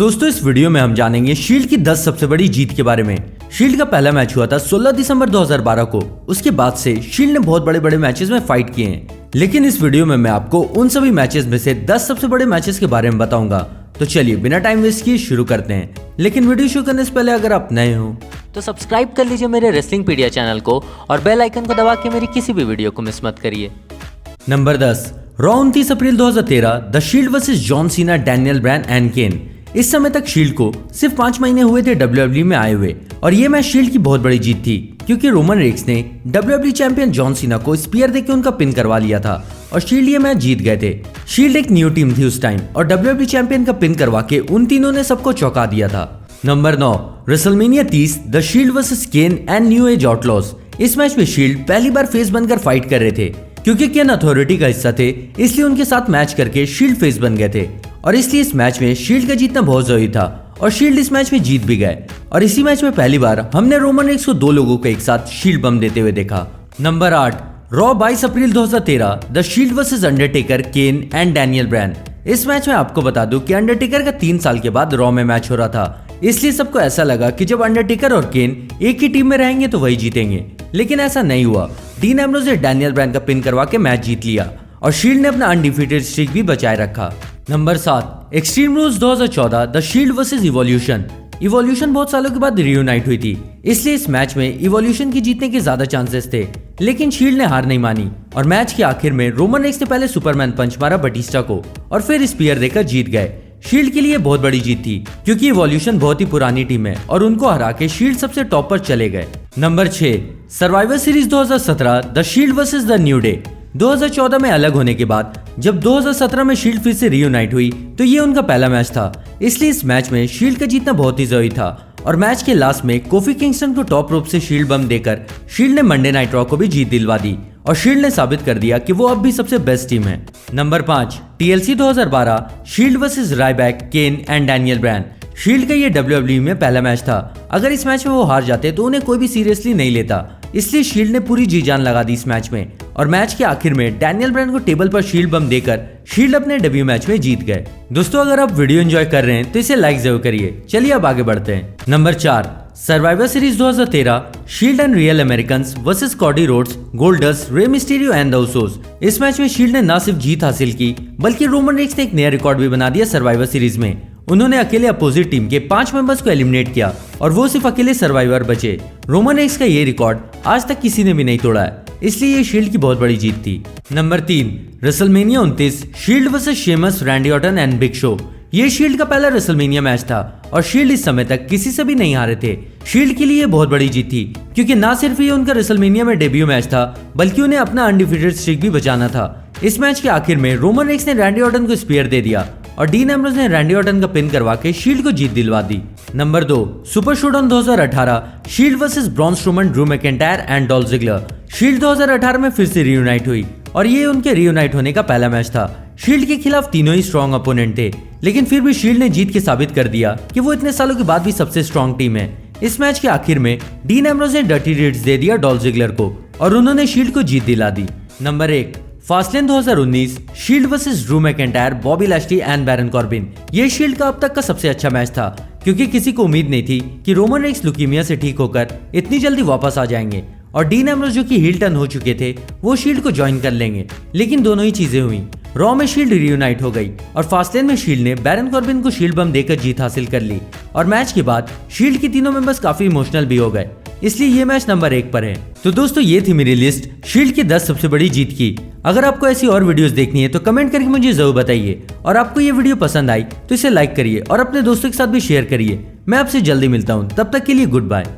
दोस्तों इस वीडियो में हम जानेंगे शील्ड की 10 सबसे बड़ी जीत के बारे में। शील्ड का पहला मैच हुआ था 16 दिसंबर 2012 को। उसके बाद से शील्ड ने बहुत बड़े बड़े मैचेस में फाइट किए हैं, लेकिन इस वीडियो में मैं आपको उन सभी मैचेस में से 10 सबसे बड़े मैचेस के बारे में बताऊंगा। तो चलिए बिना टाइम वेस्ट किए शुरू करते हैं। लेकिन वीडियो शुरू करने से पहले अगर आप नए हो तो सब्सक्राइब कर लीजिए मेरे रेसलिंग पीडिया चैनल को और बेल आइकन को दबा के मेरी किसी भी वीडियो को मिस मत करिए। नंबर 10, रॉ 29 अप्रैल 2013, the Shield versus John Cena, Daniel Bryan and Kane. इस समय तक शील्ड को सिर्फ 5 महीने हुए थे WWE में आए हुए, और ये मैच शील्ड की बहुत बड़ी जीत थी क्योंकि रोमन रेक्स ने WWE चैंपियन जॉन सीना को स्पीयर देके उनका पिन करवा लिया था और शील्ड ये मैच जीत गए थे। शील्ड एक न्यू टीम थी उस टाइम और WWE चैंपियन का पिन करवा के उन तीनों ने सबको चौंका दिया था। Number 9, WrestleMania 30, the Shield versus Kane and New Age Outlaws. इस मैच में शील्ड पहली बार फेस बनकर फाइट कर रहे थे क्योंकि केन अथॉरिटी का हिस्सा थे, इसलिए उनके साथ मैच करके शील्ड फेस बन गए थे और इसलिए इस मैच में शील्ड का जीतना बहुत जरूरी था और शील्ड इस मैच में जीत भी गए। और इसी मैच में पहली बार हमने रोमन रेक्स को 2 लोगों को एक साथ शील्ड बम देते हुए देखा। Number 8, Raw 22 April 2013, the Shield versus Undertaker, Kane and Daniel Bryan. इस मैच में आपको बता दूं कि अंडरटेकर का 3 साल के बाद रॉ में मैच हो रहा था, इसलिए सबको ऐसा लगा कि जब अंडरटेकर और केन एक ही टीम में रहेंगे तो वही जीतेंगे, लेकिन ऐसा नहीं हुआ। डीन एम्ब्रोज ने डैनियल ब्रायन का पिन करवा के मैच जीत लिया और शील्ड ने अपना अनडिफीटेड स्ट्रीक भी बचाए रखा। Number 7, extreme rules 2014, the Shield versus evolution. Evolution बहुत सालों के बाद रियूनाइट हुई थी, इसलिए इस मैच में इवोल्यूशन की जीतने के ज्यादा चांसेस थे, लेकिन शील्ड ने हार नहीं मानी और मैच के आखिर में रोमन रेक्स ने पहले सुपरमैन पंच मारा बटिस्टा को और फिर स्पीयर देकर जीत गए। शील्ड के लिए बहुत बड़ी जीत थी क्योंकि इवोल्यूशन बहुत ही पुरानी टीम है और उनको हरा के शील्ड सबसे टॉप पर चले गए। Number 6, survivor series 2017, the Shield versus the new day. 2014 में अलग होने के बाद जब 2017 में शील्ड फिर से रियूनाइट हुई तो ये उनका पहला मैच था, इसलिए इस मैच में शील्ड का जीतना बहुत ही जरूरी था और मैच के लास्ट में कोफी किंगस्टन को टॉप रोप से शील्ड बम देकर शील्ड ने मंडे नाइट रॉ को भी जीत दिलवा दी और शील्ड ने साबित कर दिया कि वो अब भी सबसे बेस्ट टीम है। Number 5, TLC 2012, Shield versus Ryback, Kane and Daniel Bryan. Shield का ये WWE में पहला मैच था। अगर इस मैच में वो हार जाते तो उन्हें कोई भी सीरियसली नहीं लेता, इसलिए शील्ड ने पूरी जी जान लगा दी इस मैच में और मैच के आखिर में डैनियल ब्रायन को टेबल पर शील्ड बम देकर शील्ड अपने डेब्यू मैच में जीत गए। दोस्तों अगर आप वीडियो एंजॉय कर रहे हैं तो इसे लाइक जरूर करिए। चलिए अब आगे बढ़ते हैं। Number 4, Survivor Series 2013, Shield and Real Americans versus Cody Rhodes, Goldust, Rey Mysterio and the Usos. इस मैच में शील्ड ने न सिर्फ जीत हासिल की बल्कि रोमन रेक्स ने एक नया रिकॉर्ड भी बना दिया सर्वाइवर सीरीज में। उन्होंने अकेले अपोजिट टीम के 5 मेंबर्स को एलिमिनेट किया और वो सिर्फ अकेले सर्वाइवर बचे। रोमन रेक्स का ये रिकॉर्ड आज तक किसी ने भी नहीं तोड़ा है, इसलिए ये शील्ड की बहुत बड़ी जीत थी। Number 3, WrestleMania 29, shield versus Sheamus, Randy Orton and big show. ये शील्ड का पहला रेसलमेनिया मैच था और शील्ड इस समय तक किसी से भी नहीं हारे थे। शील्ड के लिए बहुत बड़ी जीत थी क्योंकि ना सिर्फ ये उनका रेसलमेनिया में डेब्यू मैच था बल्कि उन्हें अपना अनडिफीटेड स्ट्रीक भी बचाना था। इस मैच के आखिर में रोमन रेक्स ने रैंडी ऑर्टन को स्पीयर दे दिया और डीन एम्ब्रोज ने रैंडी ऑर्टन का पिन करवा के शील्ड को जीत दिलवा दी। Number 2, Super Showdown 2018, Shield versus Braun Strowman, Drew McIntyre and Dolph Ziggler. Shield 2018 में फिर से रियूनाइट हुई और ये उनके रियूनाइट होने का पहला मैच था। शील्ड के खिलाफ तीनों ही स्ट्रॉन्ग अपोनेंट थे, लेकिन फिर भी शील्ड ने जीत के साबित कर दिया कि वो इतने सालों के बाद भी सबसे स्ट्रॉन्ग टीम है। इस मैच के आखिर में डीन एम्ब्रोज ने डर्टी रीड्स दे दिया डॉल्फ जिगलर को और उन्होंने शील्ड को जीत दिला दी। Number 1, Fastlane 2019, Shield versus Drew McIntyre, Bobby Lashley and Baron Corbin. ये शील्ड का अब तक का सबसे अच्छा मैच था क्योंकि किसी को उम्मीद नहीं थी कि रोमन रेक्स लुकीमिया से ठीक होकर इतनी जल्दी वापस आ जाएंगे और डीन एम्ब्रोज जो कि हील टर्न हो चुके थे वो शील्ड को ज्वाइन कर लेंगे, लेकिन दोनों ही चीजें हुई। रॉ में शील्ड रियूनाइट हो गई और फास्टलेन में शील्ड ने बैरन कॉर्बिन को शील्ड बम देकर जीत हासिल कर ली और मैच के बाद शील्ड के तीनों मेंबर्स काफी इमोशनल भी हो गए, इसलिए ये मैच नंबर 1 पर है। तो दोस्तों ये थी मेरी लिस्ट शील्ड की 10 सबसे बड़ी जीत की। अगर आपको ऐसी और वीडियोस देखनी है तो कमेंट करके मुझे जरूर बताइए और आपको ये वीडियो पसंद आई तो इसे लाइक करिए और अपने दोस्तों के साथ भी शेयर करिए। मैं आपसे जल्दी मिलता हूँ, तब तक के लिए गुड बाय।